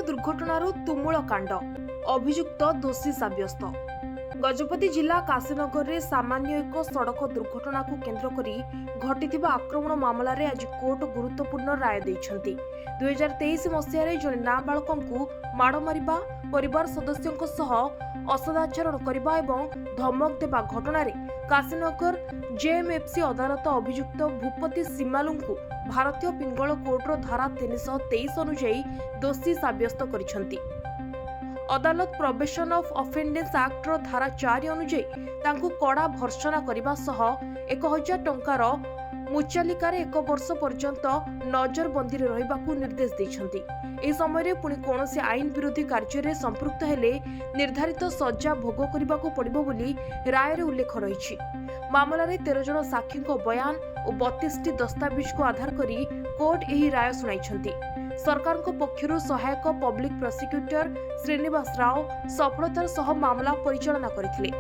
दुर्घटनारू तुमुल कांड अभियुक्त दोषी साब्यस्त। गजपति जिला काशीनगर रे सामान्य एक सड़क दुर्घटना को केन्द्र करी घटिथिबा आक्रमण मामला रे आज कोर्ट गुरुत्वपूर्ण राय दैछंती। 2023 मसीह जड़े नाबालक माड़ मारिबा, परिवार सदस्यों सह असदाचरण करने और धमक देवा घटना रे काशीनगर जेएमएफसी अदालत अभियुक्त भूपति सीमालू को भारतीय पिंगल कोर्टर धारा 323 अनुଯାयी दोषी साब्यस्त करिसेंती। अदालत प्रोबेशन ऑफ ऑफेंडेंस एक्ट रो धारा 4 अनुଯାयी तांकु कड़ा भर्सना करबा सह 1000 टंकार मुचालिकार 1 वर्ष पर्यंत नजरबंदी रे रहिबाकू निर्देश दैछंती। ए समय रे पुणी कोनोसी आईन विरोधी कार्य रे संपृक्त हेले निर्धारित सजा भोग करबाकू पड़िबो बोली राय रे उल्लेख रहिछि। मामला रे 13 जन साक्षी को बयान और 32 टी दस्तावेज को आधार करी कोर्ट एही राय सुनाइछंती। सरकार को पक्षरु सहायक पब्लिक प्रोसिक्यूटर श्रीनिवास राव सफलतार सह मामला परिचालना करथिले।